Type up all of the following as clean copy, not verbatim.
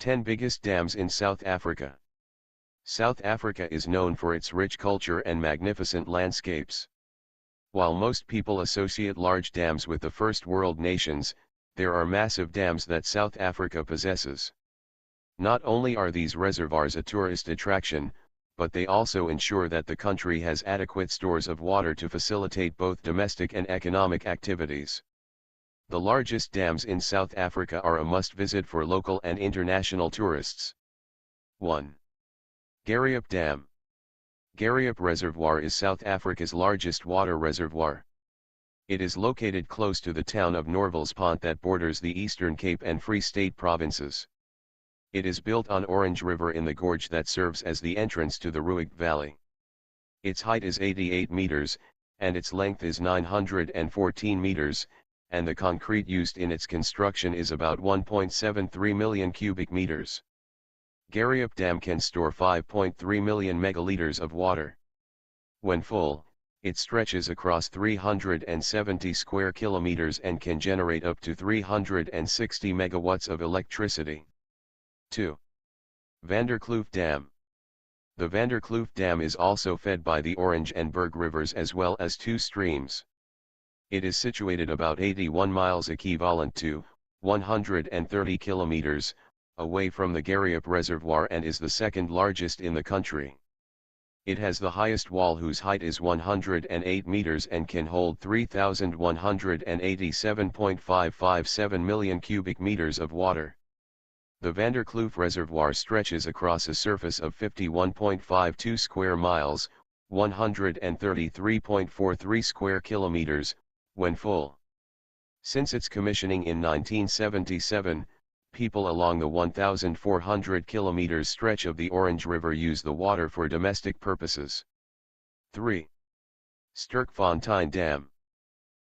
10 biggest dams in South Africa. South Africa is known for its rich culture and magnificent landscapes. While most people associate large dams with the first world nations, there are massive dams that South Africa possesses. Not only are these reservoirs a tourist attraction, but they also ensure that the country has adequate stores of water to facilitate both domestic and economic activities. The largest dams in South Africa are a must-visit for local and international tourists. 1. Gariep Dam. Gariep Reservoir is South Africa's largest water reservoir. It is located close to the town of Norwilspoort that borders the Eastern Cape and Free State provinces. It is built on Orange River in the gorge that serves as the entrance to the Rooiwalk Valley. Its height is 88 meters, and its length is 914 meters, and the concrete used in its construction is about 1.73 million cubic meters. Gariep Dam can store 5.3 million megaliters of water. When full, it stretches across 370 square kilometers and can generate up to 360 megawatts of electricity. 2. Van der Kloof Dam. The Van der Kloof Dam is also fed by the Orange and Berg rivers as well as two streams. It is situated about 81 miles equivalent to 130 kilometers away from the Gariep Reservoir and is the second largest in the country. It has the highest wall whose height is 108 meters and can hold 3,187.557 million cubic meters of water. The Van der Kloof Reservoir stretches across a surface of 51.52 square miles, 133.43 square kilometers, when full. Since its commissioning in 1977, people along the 1,400 kilometers stretch of the Orange River use the water for domestic purposes. 3. Sterkfontein Dam.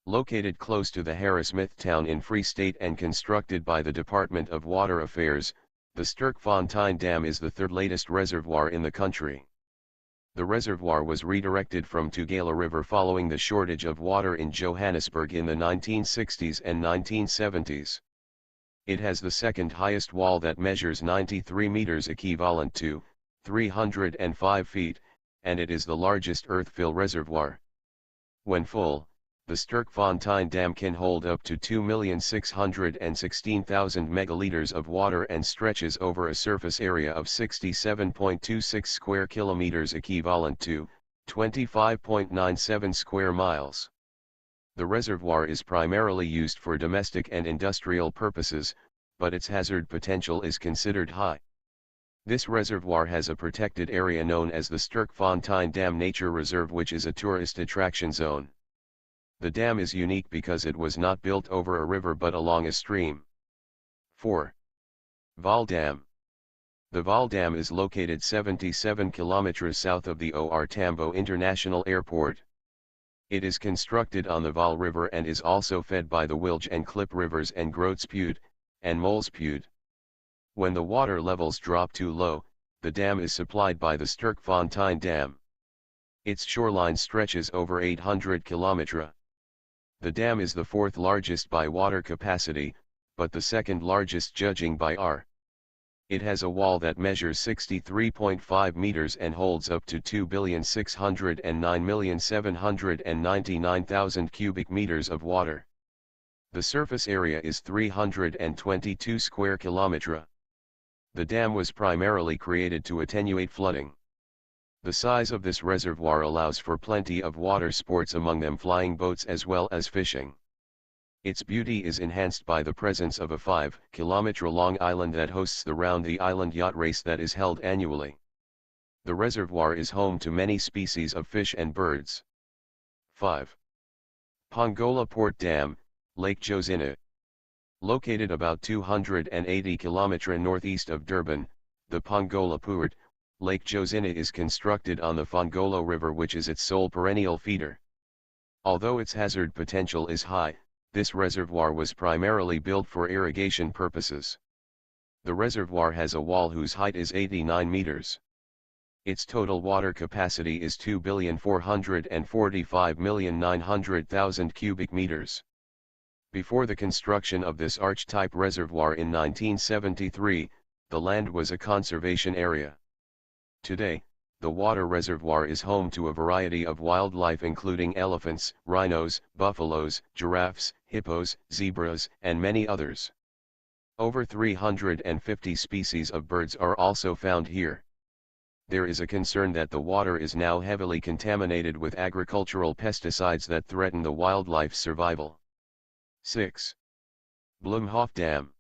Located close to the Harrismith town in Free State and constructed by the Department of Water Affairs, the Sterkfontein Dam is the third latest reservoir in the country. The reservoir was redirected from Tugela River following the shortage of water in Johannesburg in the 1960s and 1970s. It has the second highest wall that measures 93 meters equivalent to 305 feet, and it is the largest earth-fill reservoir. When full, the Sterkfontein Dam can hold up to 2,616,000 megaliters of water and stretches over a surface area of 67.26 square kilometers equivalent to 25.97 square miles. The reservoir is primarily used for domestic and industrial purposes, but its hazard potential is considered high. This reservoir has a protected area known as the Sterkfontein Dam Nature Reserve, which is a tourist attraction zone. The dam is unique because it was not built over a river but along a stream. 4. Vaal Dam. The Vaal Dam is located 77 kilometers south of the OR Tambo International Airport. It is constructed on the Vaal River and is also fed by the Wilge and Klip rivers and Grootspuut, and Molspuut. When the water levels drop too low, the dam is supplied by the Sterkfontein Dam. Its shoreline stretches over 800 kilometers. The dam is the fourth largest by water capacity, but the second largest judging by R. It has a wall that measures 63.5 meters and holds up to 2,609,799,000 cubic meters of water. The surface area is 322 square kilometers. The dam was primarily created to attenuate flooding. The size of this reservoir allows for plenty of water sports, among them flying boats as well as fishing. Its beauty is enhanced by the presence of a 5-kilometer-long island that hosts the Round the Island yacht race that is held annually. The reservoir is home to many species of fish and birds. 5. Pongola Poort Dam, Lake Josinah. Located about 280 kilometers northeast of Durban, the Pongola Poort, Lake Josinah is constructed on the Fongolo River, which is its sole perennial feeder. Although its hazard potential is high, this reservoir was primarily built for irrigation purposes. The reservoir has a wall whose height is 89 meters. Its total water capacity is 2,445,900,000 cubic meters. Before the construction of this arch-type reservoir in 1973, the land was a conservation area. Today, the water reservoir is home to a variety of wildlife including elephants, rhinos, buffaloes, giraffes, hippos, zebras, and many others. Over 350 species of birds are also found here. There is a concern that the water is now heavily contaminated with agricultural pesticides that threaten the wildlife's survival. 6. Bloemhof Dam.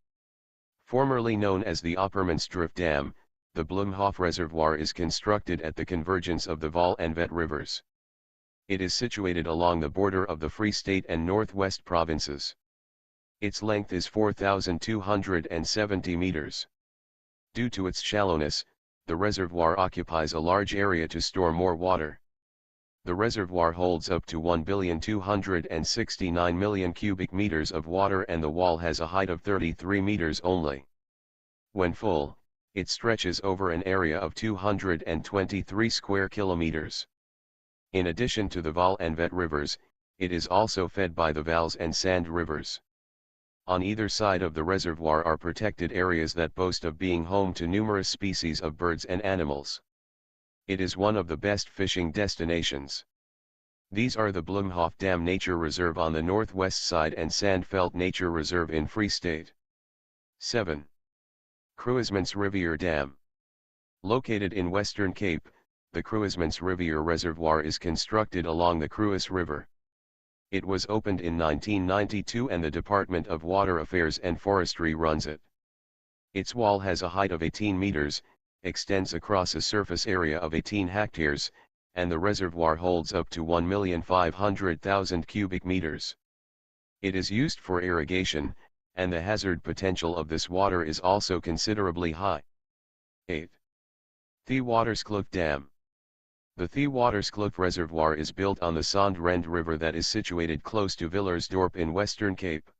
Formerly known as the Oppermansdrift Dam, the Bloemhof Reservoir is constructed at the convergence of the Vaal and Vet rivers. It is situated along the border of the Free State and Northwest provinces. Its length is 4,270 meters. Due to its shallowness, the reservoir occupies a large area to store more water. The reservoir holds up to 1,269,000,000 cubic meters of water and the wall has a height of 33 meters only. When full, it stretches over an area of 223 square kilometers. In addition to the Vaal and Vet rivers, it is also fed by the Vaals and Sand rivers. On either side of the reservoir are protected areas that boast of being home to numerous species of birds and animals. It is one of the best fishing destinations. These are the Bloemhof Dam Nature Reserve on the northwest side and Sandveld Nature Reserve in Free State. 7. Kruismansrivier Dam. Located in Western Cape, the Kruismansrivier Reservoir is constructed along the Kruis River. It was opened in 1992 and the Department of Water Affairs and Forestry runs it. Its wall has a height of 18 meters, extends across a surface area of 18 hectares, and the reservoir holds up to 1,500,000 cubic meters. It is used for irrigation, and the hazard potential of this water is also considerably high. 8. Theewaterskloof Dam. The Theewaterskloof Reservoir is built on the Sondrand River that is situated close to Villersdorp in Western Cape.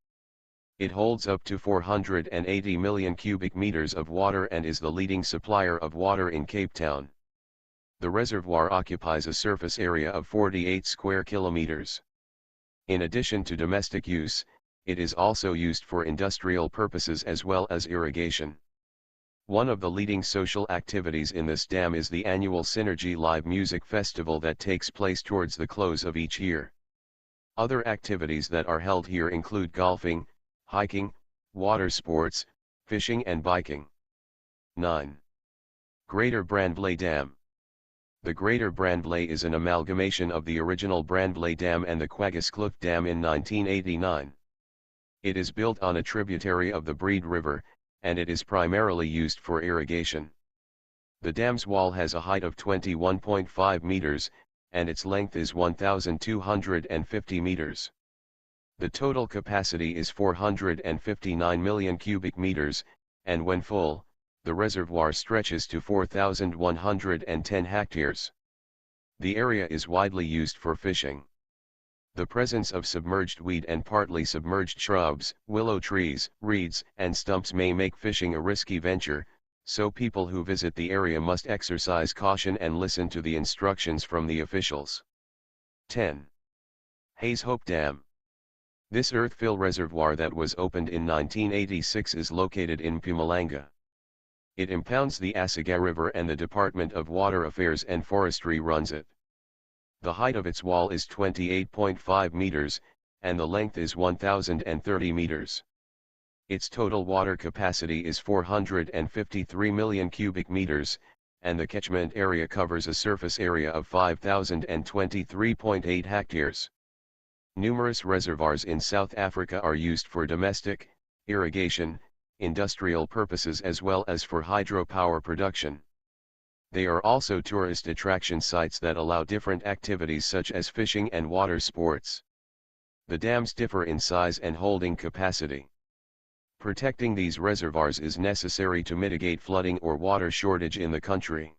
It holds up to 480 million cubic meters of water and is the leading supplier of water in Cape Town. The reservoir occupies a surface area of 48 square kilometers. In addition to domestic use, it is also used for industrial purposes as well as irrigation. One of the leading social activities in this dam is the annual Synergy Live Music Festival that takes place towards the close of each year. Other activities that are held here include golfing, hiking, water sports, fishing and biking. 9. Greater Brandblay Dam. The Greater Brandblay is an amalgamation of the original Brandblay Dam and the Kwagaskloof Dam in 1989. It is built on a tributary of the Breed River, and it is primarily used for irrigation. The dam's wall has a height of 21.5 meters, and its length is 1,250 meters. The total capacity is 459 million cubic meters, and when full, the reservoir stretches to 4,110 hectares. The area is widely used for fishing. The presence of submerged weed and partly submerged shrubs, willow trees, reeds, and stumps may make fishing a risky venture, so people who visit the area must exercise caution and listen to the instructions from the officials. 10. Hazehope Dam. This earth-fill reservoir that was opened in 1986 is located in Mpumalanga. It impounds the Asaga River and the Department of Water Affairs and Forestry runs it. The height of its wall is 28.5 meters, and the length is 1,030 meters. Its total water capacity is 453 million cubic meters, and the catchment area covers a surface area of 5,023.8 hectares. Numerous reservoirs in South Africa are used for domestic, irrigation, industrial purposes as well as for hydropower production. They are also tourist attraction sites that allow different activities such as fishing and water sports. The dams differ in size and holding capacity. Protecting these reservoirs is necessary to mitigate flooding or water shortage in the country.